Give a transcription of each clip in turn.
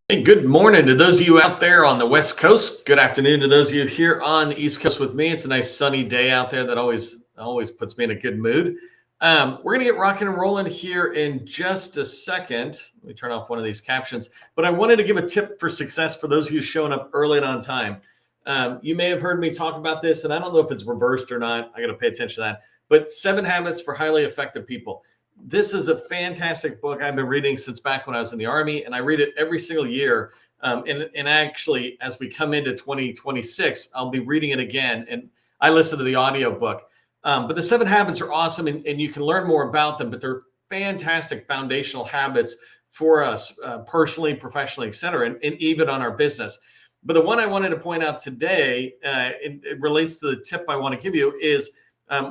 Hey, good morning to those of you out there on the West Coast. Good afternoon to those of you here on the East Coast with me. It's a nice sunny day out there that always puts me in a good mood. We're gonna get rocking and rolling here in just a second. Let me turn off one of these captions. But I wanted to give a tip for success for those of you showing up early and on time. You may have heard me talk about this, and I don't know if it's reversed or not. I got to pay attention to that. But 7 Habits for Highly Effective People. This is a fantastic book I've been reading since back when I was in the Army, and I read it every single year. And actually, as we come into 2026, I'll be reading it again. And I listen to the audio book. But the 7 Habits are awesome, and you can learn more about them, but they're fantastic foundational habits for us personally, professionally, et cetera, and even on our business. But the one I wanted to point out today, it relates to the tip I want to give you, is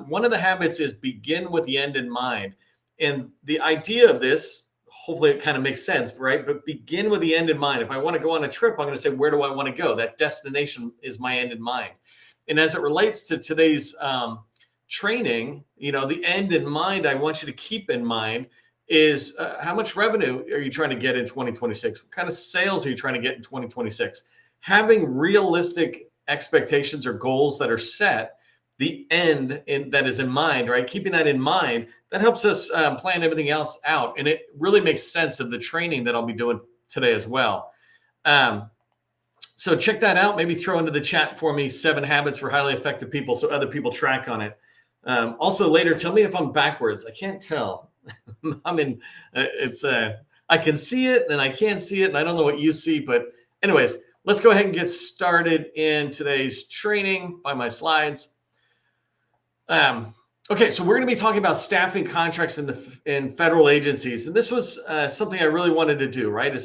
one of the habits is begin with the end in mind. And the idea of this, hopefully it kind of makes sense, right? But begin with the end in mind. If I want to go on a trip, I'm going to say, where do I want to go? That destination is my end in mind. And as it relates to today's training, the end in mind I want you to keep in mind is how much revenue are you trying to get in 2026? What kind of sales are you trying to get in 2026? Having realistic expectations or goals that are set, the end that is in mind, right? Keeping that in mind, that helps us plan everything else out. And it really makes sense of the training that I'll be doing today as well. So check that out. Maybe throw into the chat for me 7 Habits for Highly Effective People so other people track on it. Also later, tell me if I'm backwards. I can't tell. I mean, I can see it and I can't see it. And I don't know what you see, but anyways, let's go ahead and get started in today's training by my slides. Okay, so we're going to be talking about staffing contracts in federal agencies, and this was something I really wanted to do. Right?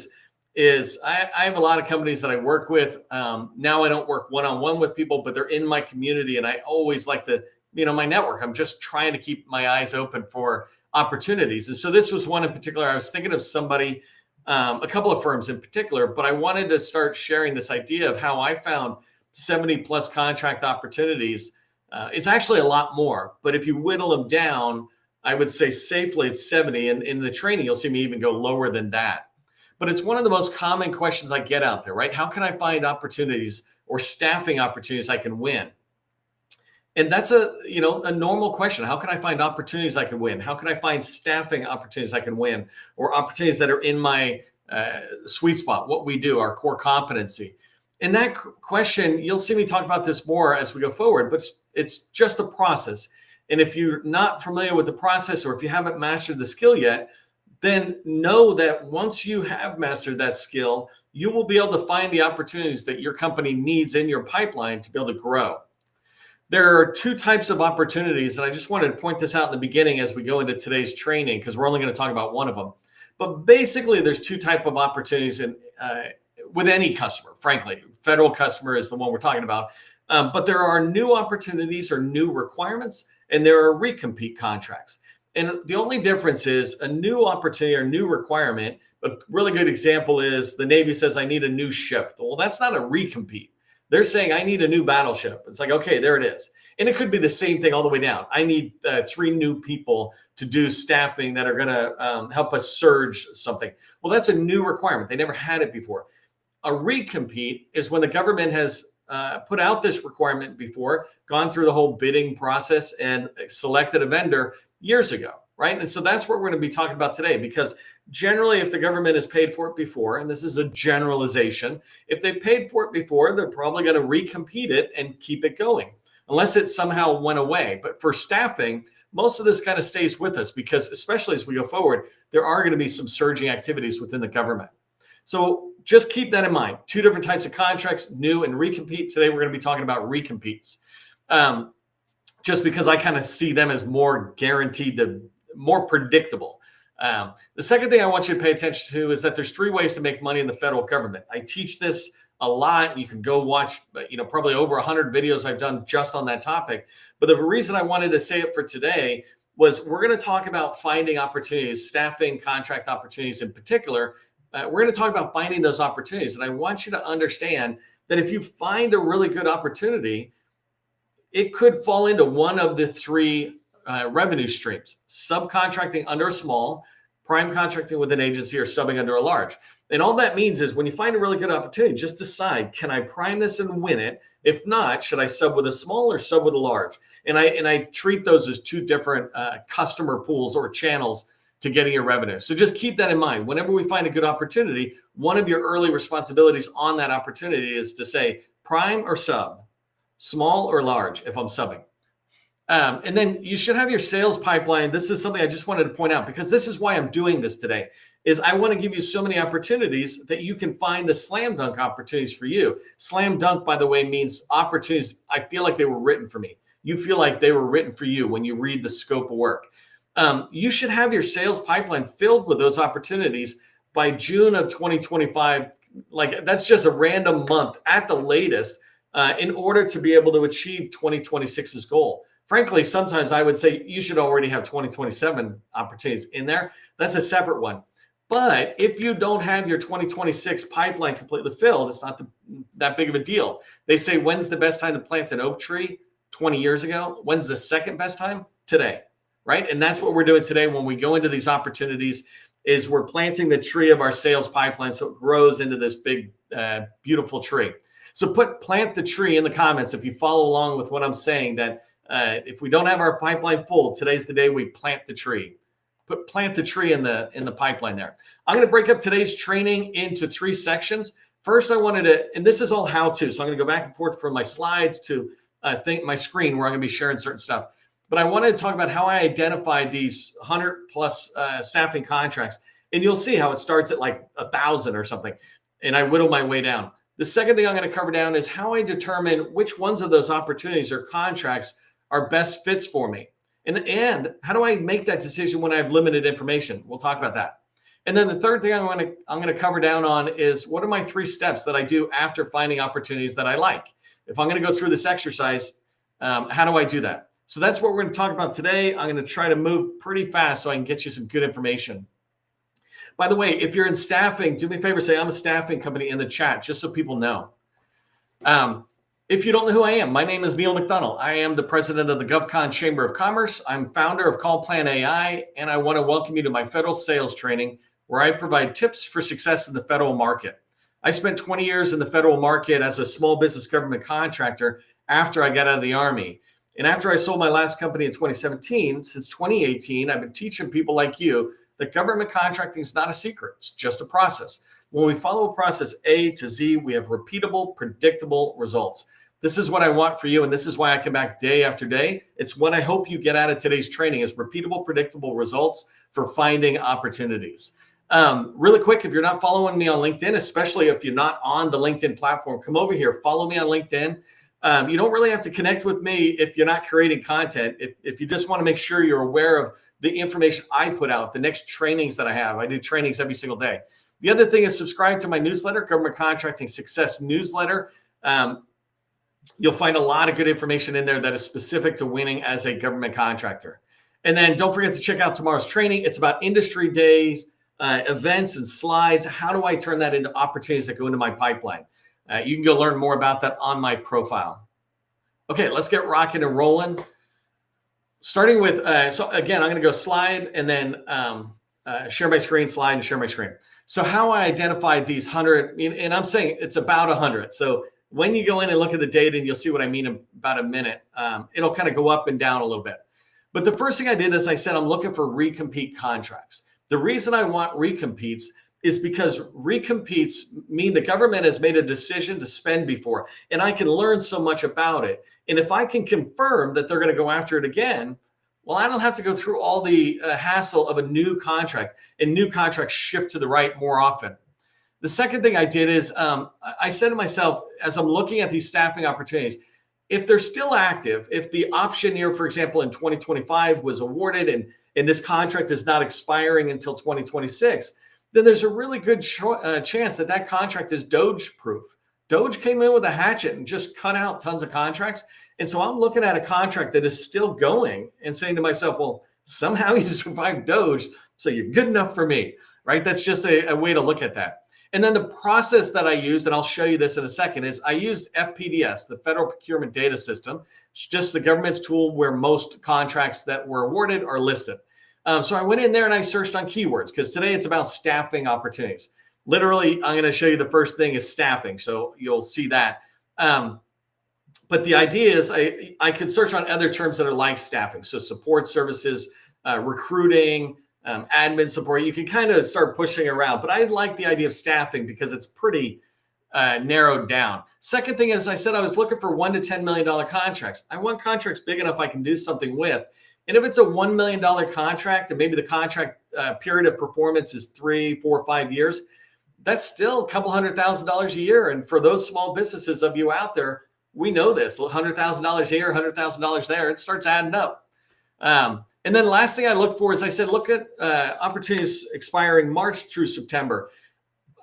I have a lot of companies that I work with. Now I don't work one-on-one with people, but they're in my community, and I always like to, my network. I'm just trying to keep my eyes open for opportunities, and so this was one in particular. I was thinking of somebody, a couple of firms in particular, but I wanted to start sharing this idea of how I found 70 plus contract opportunities. It's actually a lot more, but if you whittle them down, I would say safely it's 70. And in the training, you'll see me even go lower than that. But it's one of the most common questions I get out there, right? How can I find opportunities or staffing opportunities I can win? And that's a normal question. How can I find opportunities I can win? How can I find staffing opportunities I can win, or opportunities that are in my sweet spot, what we do, our core competency? And that question, you'll see me talk about this more as we go forward, but it's just a process. And if you're not familiar with the process, or if you haven't mastered the skill yet, then know that once you have mastered that skill, you will be able to find the opportunities that your company needs in your pipeline to be able to grow. There are 2 types of opportunities, and I just wanted to point this out in the beginning as we go into today's training, because we're only going to talk about one of them. But basically, there's 2 types of opportunities with any customer. Frankly, federal customer is the one we're talking about. But there are new opportunities or new requirements, and there are recompete contracts. And the only difference is a new opportunity or new requirement. A really good example is the Navy says, I need a new ship. Well, that's not a recompete. They're saying, I need a new battleship. It's like, okay, there it is. And it could be the same thing all the way down. I need 3 new people to do staffing that are going to help us surge something. Well, that's a new requirement. They never had it before. A recompete is when the government has put out this requirement before, gone through the whole bidding process and selected a vendor years ago, right? And so that's what we're going to be talking about today, because generally if the government has paid for it before, and this is a generalization, if they paid for it before, they're probably going to recompete it and keep it going, unless it somehow went away. But for staffing, most of this kind of stays with us, because especially as we go forward, there are going to be some surging activities within the government. So just keep that in mind. 2 different types of contracts, new and recompete. Today, we're going to be talking about recompetes, just because I kind of see them as more guaranteed, more predictable. The second thing I want you to pay attention to is that there's 3 ways to make money in the federal government. I teach this a lot. You can go watch, probably over 100 videos I've done just on that topic. But the reason I wanted to say it for today was we're going to talk about finding opportunities, staffing, contract opportunities in particular. We're going to talk about finding those opportunities. And I want you to understand that if you find a really good opportunity, it could fall into one of the 3 revenue streams: subcontracting under a small, prime contracting with an agency, or subbing under a large. And all that means is when you find a really good opportunity, just decide, can I prime this and win it? If not, should I sub with a small or sub with a large? And I treat those as two different customer pools or channels to getting your revenue. So just keep that in mind. Whenever we find a good opportunity, one of your early responsibilities on that opportunity is to say prime or sub, small or large if I'm subbing. And then you should have your sales pipeline. This is something I just wanted to point out, because this is why I'm doing this today, is I want to give you so many opportunities that you can find the slam dunk opportunities for you. Slam dunk, by the way, means opportunities I feel like they were written for me. You feel like they were written for you when you read the scope of work. You should have your sales pipeline filled with those opportunities by June of 2025. Like, that's just a random month at the latest, in order to be able to achieve 2026's goal. Frankly, sometimes I would say you should already have 2027 opportunities in there. That's a separate one. But if you don't have your 2026 pipeline completely filled, it's not that big of a deal. They say, when's the best time to plant an oak tree? 20 years ago. When's the second best time? Today, right? And that's what we're doing today when we go into these opportunities, is we're planting the tree of our sales pipeline so it grows into this big, beautiful tree. So plant the tree in the comments if you follow along with what I'm saying, that if we don't have our pipeline full, today's the day we plant the tree. Plant the tree in the pipeline there. I'm going to break up today's training into 3 sections. First, I wanted to, and this is all how-to, so I'm going to go back and forth from my slides to my screen where I'm going to be sharing certain stuff. But I wanted to talk about how I identified these 100 plus staffing contracts, and you'll see how it starts at like 1,000 or something, and I whittle my way down. The second thing I'm going to cover down is how I determine which ones of those opportunities or contracts are best fits for me. And how do I make that decision when I have limited information? We'll talk about that. And then the third thing I'm going to cover down on is, what are my 3 steps that I do after finding opportunities that I like? If I'm going to go through this exercise, how do I do that? So that's what we're going to talk about today. I'm going to try to move pretty fast so I can get you some good information. By the way, if you're in staffing, do me a favor, say I'm a staffing company in the chat, just so people know. If you don't know who I am, my name is Neil McDonald. I am the president of the GovCon Chamber of Commerce. I'm founder of Call Plan AI, and I want to welcome you to my federal sales training, where I provide tips for success in the federal market. I spent 20 years in the federal market as a small business government contractor after I got out of the Army. And after I sold my last company in 2017, since 2018, I've been teaching people like you that government contracting is not a secret. It's just a process. When we follow a process A to Z, we have repeatable, predictable results. This is what I want for you, and this is why I come back day after day. It's what I hope you get out of today's training, is repeatable, predictable results for finding opportunities. Really quick, if you're not following me on LinkedIn, especially if you're not on the LinkedIn platform, come over here, follow me on LinkedIn. You don't really have to connect with me if you're not creating content. If you just want to make sure you're aware of the information I put out, the next trainings that I have. I do trainings every single day. The other thing is subscribe to my newsletter, Government Contracting Success Newsletter. You'll find a lot of good information in there that is specific to winning as a government contractor. And then don't forget to check out tomorrow's training. It's about industry days, events, and slides. How do I turn that into opportunities that go into my pipeline? You can go learn more about that on my profile. Okay, let's get rocking and rolling. Starting with, so again, I'm going to go slide and then share my screen, slide and share my screen. So how I identified these 100, and I'm saying it's about 100. So when you go in and look at the data, and you'll see what I mean in about a minute, it'll kind of go up and down a little bit. But the first thing I did is I said, I'm looking for recompete contracts. The reason I want recompetes is because recompetes mean the government has made a decision to spend before, and I can learn so much about it. And if I can confirm that they're going to go after it again, well, I don't have to go through all the hassle of a new contract, and new contracts shift to the right more often. The second thing I did is I said to myself, as I'm looking at these staffing opportunities, if they're still active, if the option year, for example, in 2025 was awarded and this contract is not expiring until 2026, then there's a really good chance that that contract is Doge proof. Doge came in with a hatchet and just cut out tons of contracts. And so I'm looking at a contract that is still going and saying to myself, well, somehow you survived Doge, so you're good enough for me, right? That's just a way to look at that. And then the process that I used, and I'll show you this in a second, is I used FPDS, the Federal Procurement Data System. It's just the government's tool where most contracts that were awarded are listed. So I went in there and I searched on keywords because today it's about staffing opportunities. Literally, I'm going to show you the first thing is staffing. So you'll see that. But the idea is I could search on other terms that are like staffing. So support services, recruiting, admin support. You can kind of start pushing around. But I like the idea of staffing because it's pretty narrowed down. Second thing, as I said, I was looking for $1 to $10 million contracts. I want contracts big enough I can do something with. And if it's a $1 million contract and maybe the contract period of performance is 3, 4, 5 years, that's still a couple $100,000 a year. And for those small businesses of you out there, we know this, $100,000 here, $100,000 there, it starts adding up. And then the last thing I looked for is I said, look at opportunities expiring March through September.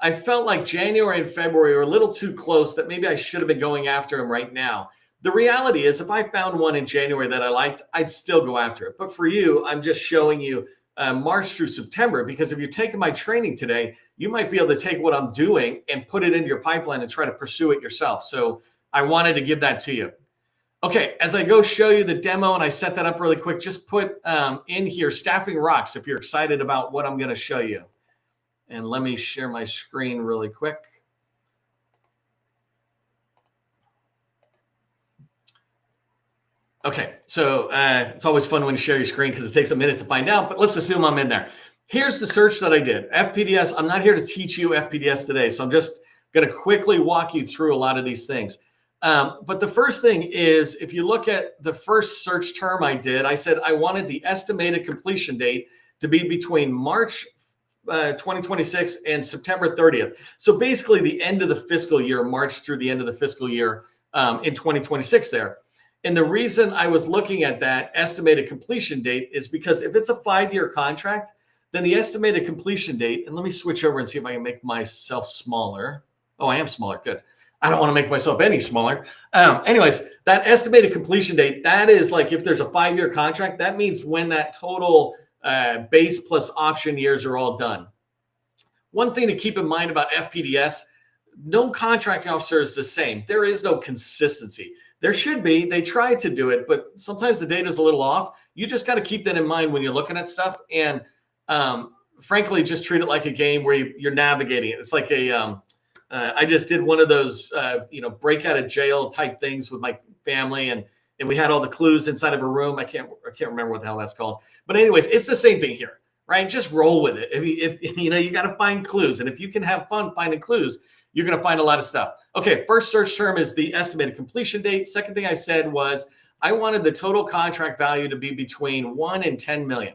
I felt like January and February were a little too close that maybe I should have been going after them right now. The reality is if I found one in January that I liked, I'd still go after it. But for you, I'm just showing you March through September, because if you're taking my training today, you might be able to take what I'm doing and put it into your pipeline and try to pursue it yourself. So I wanted to give that to you. Okay, as I go show you the demo and I set that up really quick, just put in here, Staffing Rocks, if you're excited about what I'm going to show you. And let me share my screen really quick. Okay, so it's always fun when you share your screen because it takes a minute to find out, but let's assume I'm in there. Here's the search that I did. FPDS, I'm not here to teach you FPDS today, so I'm just going to quickly walk you through a lot of these things. But the first thing is, if you look at the first search term I did, I said I wanted the estimated completion date to be between March 2026 and September 30th. So basically the end of the fiscal year, March through the end of the fiscal year in 2026 there. And the reason I was looking at that estimated completion date is because if it's a 5-year contract, then the estimated completion date, and let me switch over and see if I can make myself smaller. Oh, I am smaller. Good. I don't want to make myself any smaller. Anyways, that estimated completion date, that is like if there's a 5-year contract, that means when that total base plus option years are all done. One thing to keep in mind about FPDS, no contracting officer is the same. There is no consistency. There should be. They try to do it, but sometimes the data is a little off. You just got to keep that in mind when you're looking at stuff. And frankly, just treat it like a game where you're navigating it. It's like I just did one of those, break out of jail type things with my family, and we had all the clues inside of a room. I can't remember what the hell that's called. But anyways, it's the same thing here, right? Just roll with it. If you got to find clues, and if you can have fun finding clues, you're going to find a lot of stuff. Okay, first search term is the estimated completion date. Second thing I said was I wanted the total contract value to be between 1 and 10 million,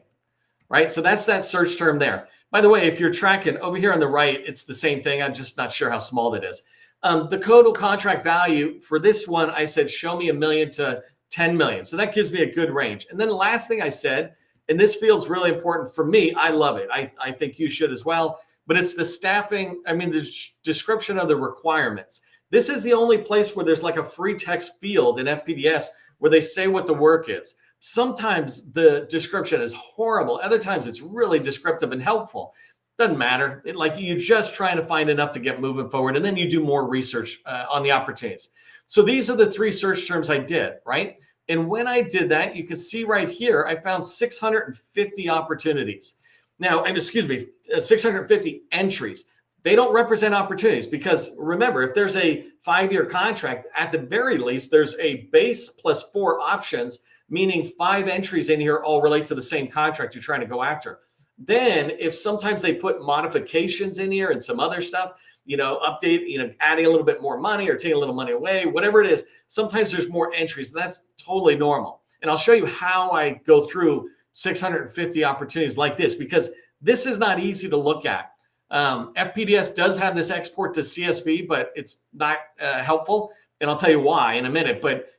right? So that's that search term there. By the way, if you're tracking over here on the right, it's the same thing. I'm just not sure how small that is. The total contract value for this one, I said, show me $1 million to 10 million. So that gives me a good range. And then the last thing I said, and this feels really important for me, I love it. I think you should as well. But it's the staffing, the description of the requirements. This is the only place where there's like a free text field in FPDS where they say what the work is. Sometimes the description is horrible. Other times it's really descriptive and helpful. Doesn't matter. You're just trying to find enough to get moving forward, and then you do more research on the opportunities. So these are the 3 search terms I did, right? And when I did that, you can see right here, I found 650 opportunities. Now, 650 entries. They don't represent opportunities because remember, if there's a 5-year contract, at the very least, there's a base plus 4 options, meaning 5 entries in here all relate to the same contract you're trying to go after. Then if sometimes they put modifications in here and some other stuff, update, adding a little bit more money or taking a little money away, whatever it is, sometimes there's more entries. And that's totally normal. And I'll show you how I go through 650 opportunities like this, because this is not easy to look at. FPDS does have this export to CSV, but it's not helpful. And I'll tell you why in a minute. But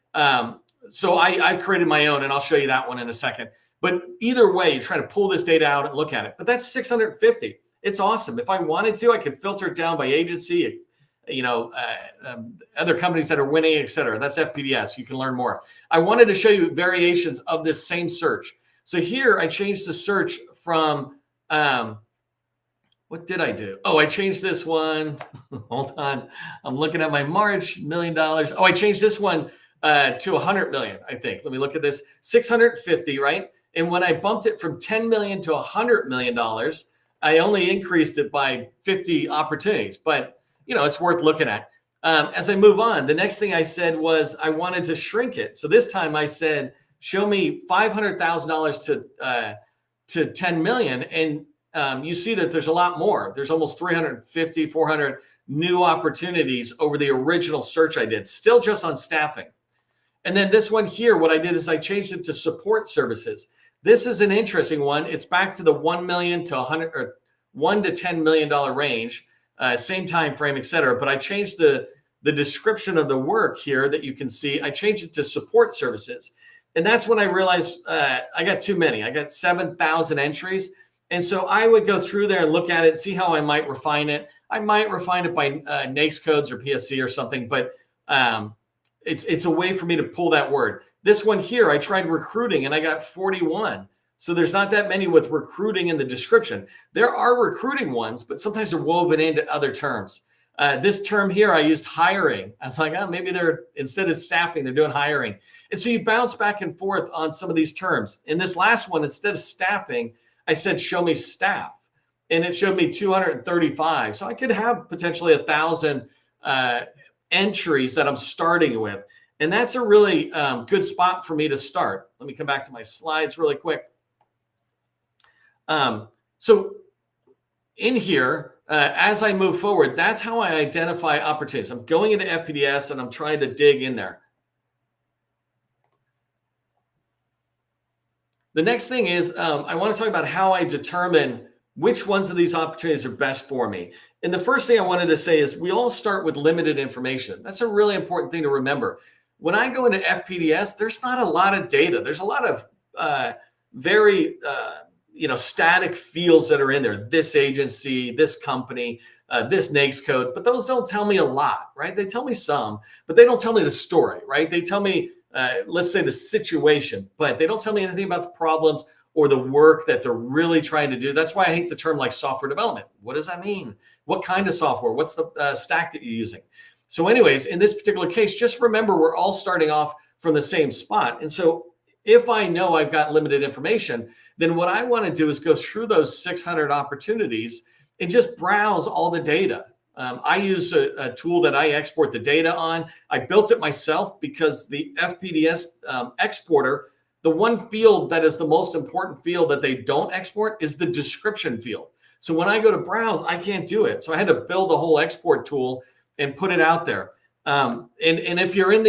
so I've created my own, and I'll show you that one in a second. But either way, you try to pull this data out and look at it. But that's 650. It's awesome. If I wanted to, I could filter it down by agency, other companies that are winning, et cetera. That's FPDS. You can learn more. I wanted to show you variations of this same search. So here I changed the search from, what did I do? Oh, I changed this one. Hold on. I'm looking at my March $1 million. Oh, I changed this one to 100 million, I think. Let me look at this. 650, right? And when I bumped it from 10 million to $100 million, I only increased it by 50 opportunities, but it's worth looking at. As I move on, the next thing I said was I wanted to shrink it. So this time I said, show me $500,000 to 10 million. And you see that there's a lot more. There's almost 350, 400 new opportunities over the original search I did, still just on staffing. And then this one here, what I did is I changed it to support services. This is an interesting one. It's back to the 1 million to 100 or $1 to $10 million range, same time frame, et cetera. But I changed the description of the work here that you can see. I changed it to support services. And that's when I realized I got too many. I got 7,000 entries. And so I would go through there and look at it and see how I might refine it. I might refine it by NAICS codes or PSC or something, but it's a way for me to pull that word. This one here, I tried recruiting and I got 41. So there's not that many with recruiting in the description. There are recruiting ones, but sometimes they're woven into other terms. This term here, I used hiring. I was like, maybe they're, instead of staffing, they're doing hiring. And so you bounce back and forth on some of these terms. In this last one, instead of staffing, I said, show me staff. And it showed me 235. So I could have potentially 1,000 entries that I'm starting with. And that's a really good spot for me to start. Let me come back to my slides really quick. So in here, as I move forward, that's how I identify opportunities. I'm going into FPDS and I'm trying to dig in there. The next thing is I want to talk about how I determine which ones of these opportunities are best for me. And the first thing I wanted to say is we all start with limited information. That's a really important thing to remember. When I go into FPDS, there's not a lot of data. There's a lot of very static fields that are in there. This agency, this company, this NAICS code, but those don't tell me a lot, right? They tell me some, but they don't tell me the story, right? They tell me, let's say the situation, but they don't tell me anything about the problems or the work that they're really trying to do. That's why I hate the term like software development. What does that mean? What kind of software? What's the stack that you're using? So anyways, in this particular case, just remember we're all starting off from the same spot. And so if I know I've got limited information, then what I want to do is go through those 600 opportunities and just browse all the data. I use a tool that I export the data on. I built it myself because the FPDS exporter, the one field that is the most important field that they don't export is the description field. So when I go to browse, I can't do it. So I had to build a whole export tool and put it out there. And if you're in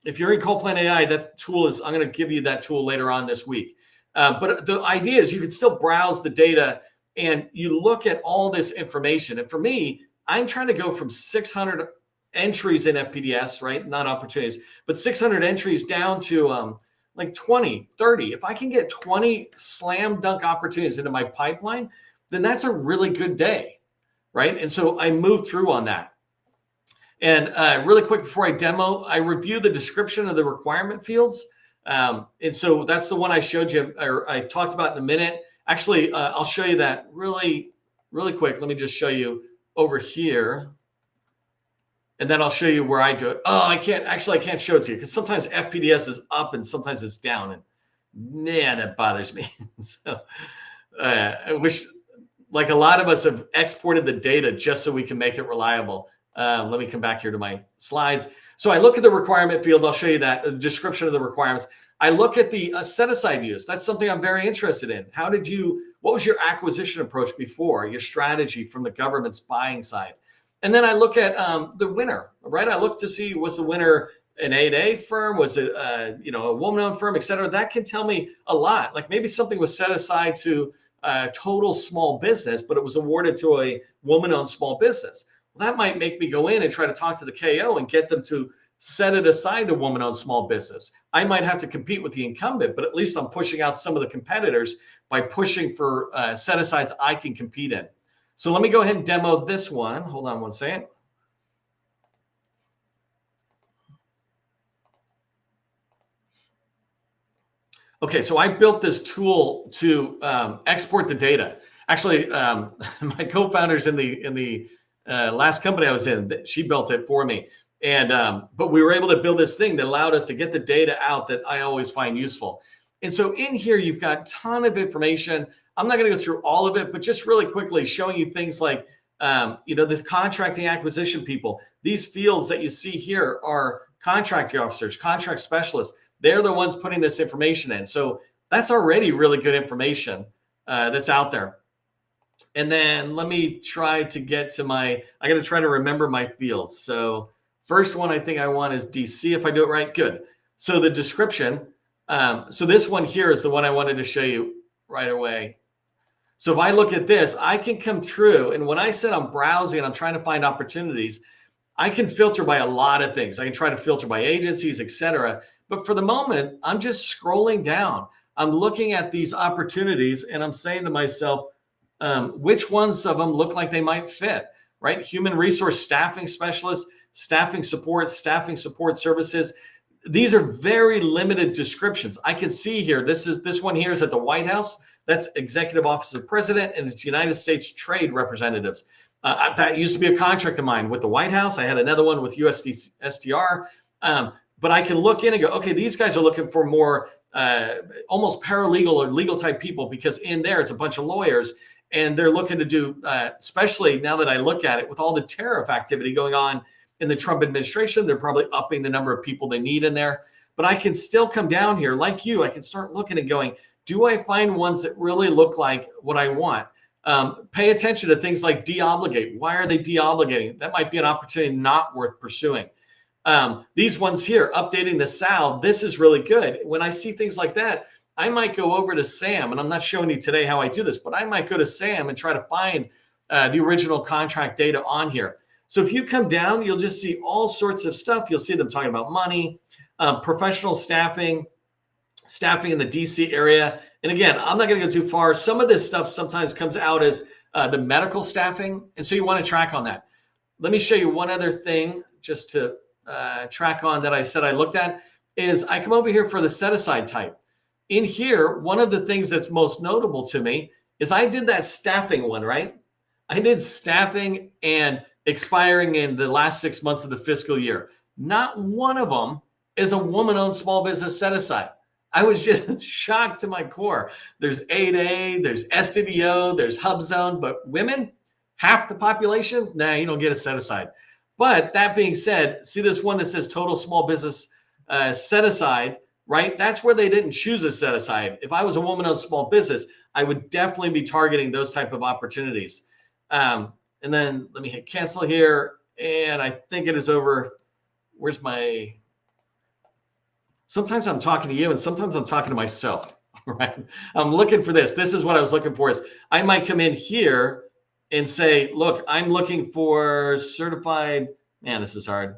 if you're in CallPlan AI, that tool is, I'm going to give you that tool later on this week. But the idea is you can still browse the data and you look at all this information. And for me, I'm trying to go from 600 entries in FPDS, right? Not opportunities, but 600 entries down to like 20, 30. If I can get 20 slam dunk opportunities into my pipeline, then that's a really good day, right? And so I moved through on that. And really quick before I demo, I review the description of the requirement fields. And so that's the one I showed you, or I talked about in a minute. Actually, I'll show you that really quick. Let me just show you over here. And then I'll show you where I do it. Oh, I can't show it to you because sometimes FPDS is up and sometimes it's down. And man, that bothers me. So I wish, like a lot of us have exported the data just so we can make it reliable. Let me come back here to my slides. So I look at the requirement field. I'll show you that, the description of the requirements. I look at the set aside use. That's something I'm very interested in. What was your acquisition approach before, your strategy from the government's buying side? And then I look at the winner, right? I look to see, was the winner an 8A firm? Was it a woman-owned firm, et cetera? That can tell me a lot. Like maybe something was set aside to total small business, but it was awarded to a woman-owned small business. Well, that might make me go in and try to talk to the KO and get them to set it aside to woman-owned small business. I might have to compete with the incumbent, but at least I'm pushing out some of the competitors by pushing for set-asides I can compete in. So let me go ahead and demo this one. Hold on one second. Okay, so I built this tool to export the data. Actually, my co-founder's in the last company I was in. She built it for me, and but we were able to build this thing that allowed us to get the data out that I always find useful. And so in here, you've got a ton of information. I'm not going to go through all of it, but just really quickly showing you things like, this contracting acquisition people. These fields that you see here are contracting officers, contract specialists. They're the ones putting this information in. So that's already really good information that's out there. And then let me try to get to I got to try to remember my fields. So first one I think I want is DC, if I do it right. Good. So the description. So this one here is the one I wanted to show you right away. So if I look at this, I can come through, and when I said I'm browsing and I'm trying to find opportunities, I can filter by a lot of things. I can try to filter by agencies, etc. But for the moment, I'm just scrolling down. I'm looking at these opportunities and I'm saying to myself, which ones of them look like they might fit, right? Human resource staffing specialists, staffing support services. These are very limited descriptions. I can see here, this one here is at the White House. That's Executive Office of the President, and it's United States Trade Representatives. That used to be a contract of mine with the White House. I had another one with USDSTR. But I can look in and go, okay, these guys are looking for more almost paralegal or legal type people, because in there it's a bunch of lawyers, and they're looking to do, especially now that I look at it with all the tariff activity going on in the Trump administration, they're probably upping the number of people they need in there. But I can still come down here like you. I can start looking and going, do I find ones that really look like what I want? Pay attention to things like deobligate. Why are they deobligating? That might be an opportunity not worth pursuing. These ones here, updating the SAL, this is really good. When I see things like that, I might go over to SAM, and I'm not showing you today how I do this, but I might go to SAM and try to find the original contract data on here. So if you come down, you'll just see all sorts of stuff. You'll see them talking about money, professional staffing in the DC area. And again, I'm not going to go too far. Some of this stuff sometimes comes out as the medical staffing. And so you want to track on that. Let me show you one other thing just to track on that I said I looked at is I come over here for the set aside type. In here, one of the things that's most notable to me is I did that staffing one, right? I did staffing and expiring in the last 6 months of the fiscal year. Not one of them is a woman-owned small business set aside. I was just shocked to my core. There's 8A, there's SDDO, there's HubZone, but women, half the population, nah, you don't get a set aside. But that being said, see this one that says total small business set aside, right? That's where they didn't choose a set aside. If I was a woman-owned small business, I would definitely be targeting those type of opportunities. And then let me hit cancel here. And I think it is over. Where's my... Sometimes I'm talking to you and sometimes I'm talking to myself, right? I'm looking for this. This is what I was looking for is I might come in here and say, look, I'm looking for certified, man, this is hard.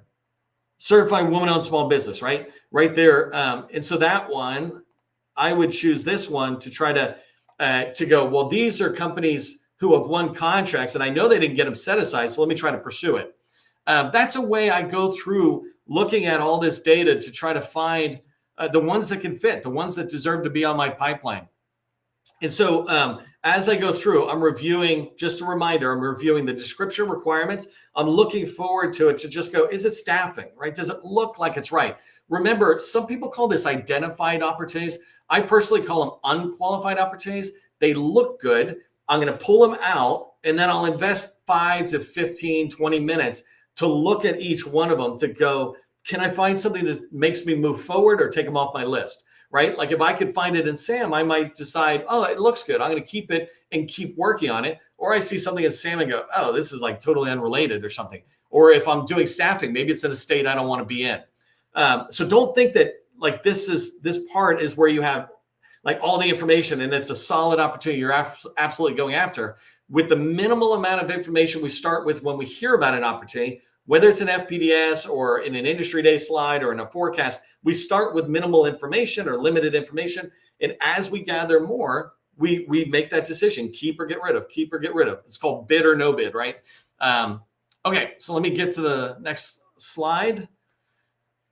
Certified woman-owned small business, right? Right there. And so that one, I would choose this one to try to go, well, these are companies who have won contracts and I know they didn't get them set aside, so let me try to pursue it. That's a way I go through looking at all this data to try to find the ones that can fit, the ones that deserve to be on my pipeline. And so as I go through, I'm reviewing, just a reminder, I'm reviewing the description requirements. I'm looking forward to it to just go, is it staffing, right? Does it look like it's right? Remember, some people call this identified opportunities. I personally call them unqualified opportunities. They look good. I'm going to pull them out and then I'll invest 5 to 15, 20 minutes to look at each one of them to go, can I find something that makes me move forward or take them off my list, right? Like if I could find it in SAM, I might decide, oh, it looks good. I'm going to keep it and keep working on it. Or I see something in SAM and go, oh, this is like totally unrelated or something. Or if I'm doing staffing, maybe it's in a state I don't want to be in. So don't think that like this part is where you have like all the information and it's a solid opportunity you're absolutely going after. With the minimal amount of information we start with when we hear about an opportunity, whether it's an FPDS or in an industry day slide or in a forecast, we start with minimal information or limited information. And as we gather more, we make that decision, keep or get rid of, keep or get rid of. It's called bid or no bid, right? Okay, so let me get to the next slide.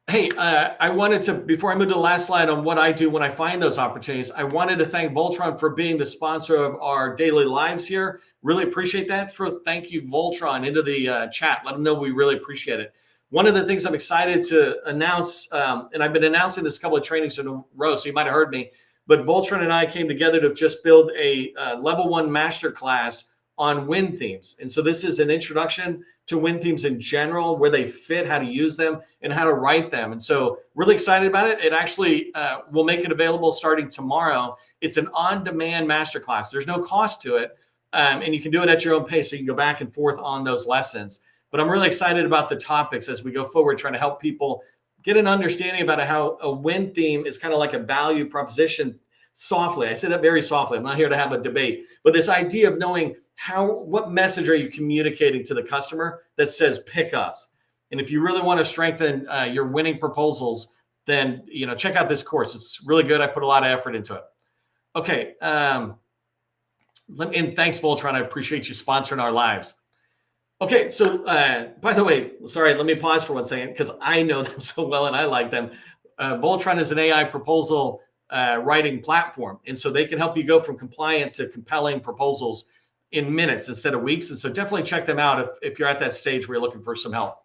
Hey, I wanted to, before I move to the last slide on what I do when I find those opportunities, I wanted to thank Voltron for being the sponsor of our daily lives here. Really appreciate that. Thank you, Voltron, into the chat. Let them know we really appreciate it. One of the things I'm excited to announce, and I've been announcing this a couple of trainings in a row, so you might have heard me, but Voltron and I came together to just build a level 1 masterclass on win themes. And so this is an introduction to win themes in general, where they fit, how to use them, and how to write them. And so really excited about it. It actually will make it available starting tomorrow. It's an on-demand masterclass. There's no cost to it. And you can do it at your own pace. So you can go back and forth on those lessons. But I'm really excited about the topics as we go forward, trying to help people get an understanding about how a win theme is kind of like a value proposition softly. I say that very softly. I'm not here to have a debate, but this idea of knowing what message are you communicating to the customer that says, pick us. And if you really want to strengthen your winning proposals, then, check out this course. It's really good. I put a lot of effort into it. Okay. And thanks, Voltron. I appreciate you sponsoring our lives. Okay, so by the way, sorry, let me pause for 1 second because I know them so well and I like them. Voltron is an AI proposal writing platform, and so they can help you go from compliant to compelling proposals in minutes instead of weeks. And so definitely check them out if you're at that stage where you're looking for some help.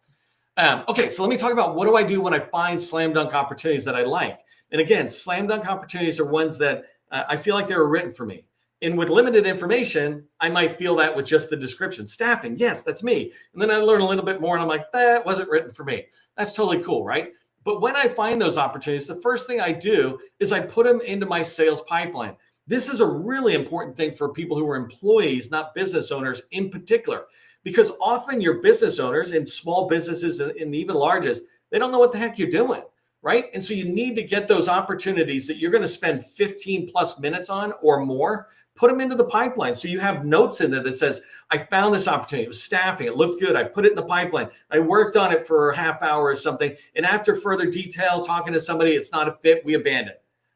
Okay, so let me talk about what do I do when I find slam dunk opportunities that I like. And again, slam dunk opportunities are ones that I feel like they were written for me. And with limited information, I might feel that with just the description. Staffing, yes, that's me. And then I learn a little bit more and I'm like, that wasn't written for me. That's totally cool, right? But when I find those opportunities, the first thing I do is I put them into my sales pipeline. This is a really important thing for people who are employees, not business owners in particular, because often your business owners in small businesses and even largest, they don't know what the heck you're doing, right? And so you need to get those opportunities that you're going to spend 15 plus minutes on or more, put them into the pipeline. So you have notes in there that says, I found this opportunity. It was staffing. It looked good. I put it in the pipeline. I worked on it for a half hour or something. And after further detail, talking to somebody, it's not a fit, we abandon,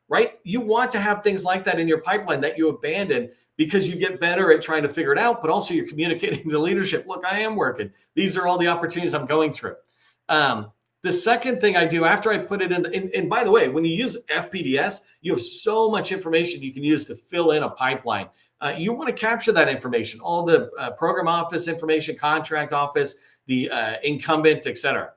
right? You want to have things like that in your pipeline that you abandon because you get better at trying to figure it out, but also you're communicating to leadership. Look, I am working. These are all the opportunities I'm going through. The second thing I do after I put it in, and by the way, when you use FPDS, you have so much information you can use to fill in a pipeline. You want to capture that information, all the program office information, contract office, the incumbent, et cetera.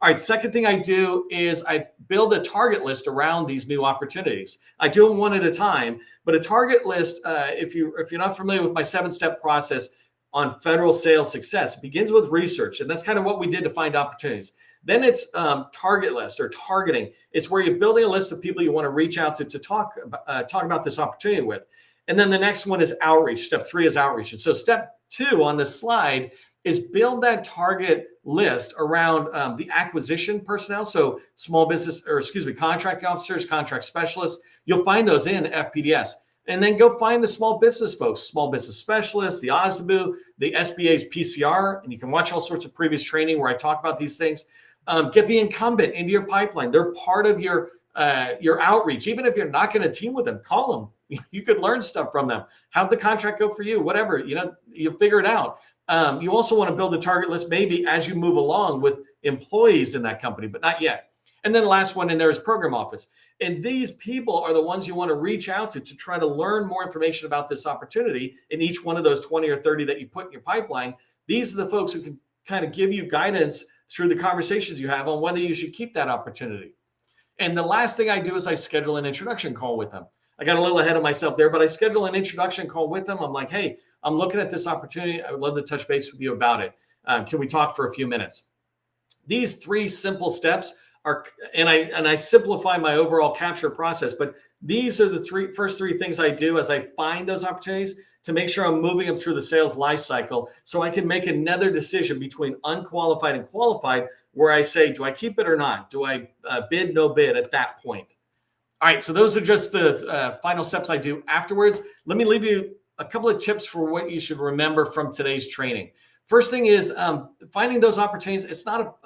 All right, second thing I do is I build a target list around these new opportunities. I do them one at a time, but a target list, if you're not familiar with my 7-step process on federal sales success, it begins with research, and that's kind of what we did to find opportunities. Then it's target list or targeting. It's where you're building a list of people you want to reach out to talk about this opportunity with. And then the next one is outreach. Step 3 is outreach. And so step 2 on this slide is build that target list around the acquisition personnel. So contracting officers, contract specialists. You'll find those in FPDS. And then go find the small business folks, small business specialists, the OSDBU, the SBA's PCR, and you can watch all sorts of previous training where I talk about these things. Get the incumbent into your pipeline. They're part of your outreach. Even if you're not going to team with them, call them. You could learn stuff from them. How'd the contract go for you? Whatever, you'll figure it out. You also want to build a target list maybe as you move along with employees in that company, but not yet. And then the last one in there is program office. And these people are the ones you want to reach out to try to learn more information about this opportunity in each one of those 20 or 30 that you put in your pipeline. These are the folks who can kind of give you guidance through the conversations you have on whether you should keep that opportunity. And the last thing I do is I schedule an introduction call with them. I got a little ahead of myself there, but I schedule an introduction call with them. I'm like, hey, I'm looking at this opportunity. I would love to touch base with you about it. Can we talk for a few minutes? These 3 simple steps are, and I simplify my overall capture process, but these are the first three things I do as I find those opportunities to make sure I'm moving them through the sales life cycle so I can make another decision between unqualified and qualified where I say, do I keep it or not? Do I bid, no bid at that point? All right, so those are just the final steps I do afterwards. Let me leave you a couple of tips for what you should remember from today's training. First thing is finding those opportunities. It's not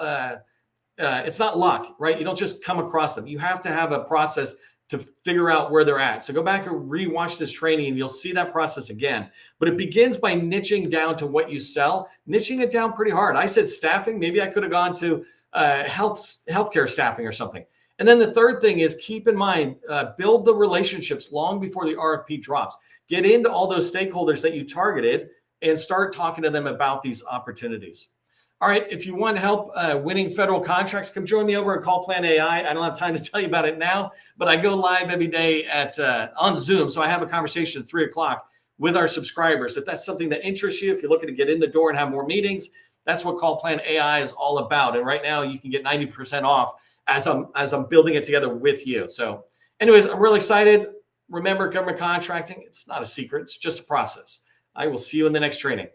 luck, right? You don't just come across them. You have to have a process to figure out where they're at. So go back and rewatch this training and you'll see that process again. But it begins by niching down to what you sell, niching it down pretty hard. I said staffing. Maybe I could have gone to healthcare staffing or something. And then the third thing is keep in mind, build the relationships long before the RFP drops. Get into all those stakeholders that you targeted and start talking to them about these opportunities. All right, if you want help winning federal contracts, come join me over at Call Plan AI. I don't have time to tell you about it now, but I go live every day at on Zoom. So I have a conversation at 3 o'clock with our subscribers. If that's something that interests you, if you're looking to get in the door and have more meetings, that's what Call Plan AI is all about. And right now you can get 90% off as I'm building it together with you. So anyways, I'm really excited. Remember, government contracting, it's not a secret. It's just a process. I will see you in the next training.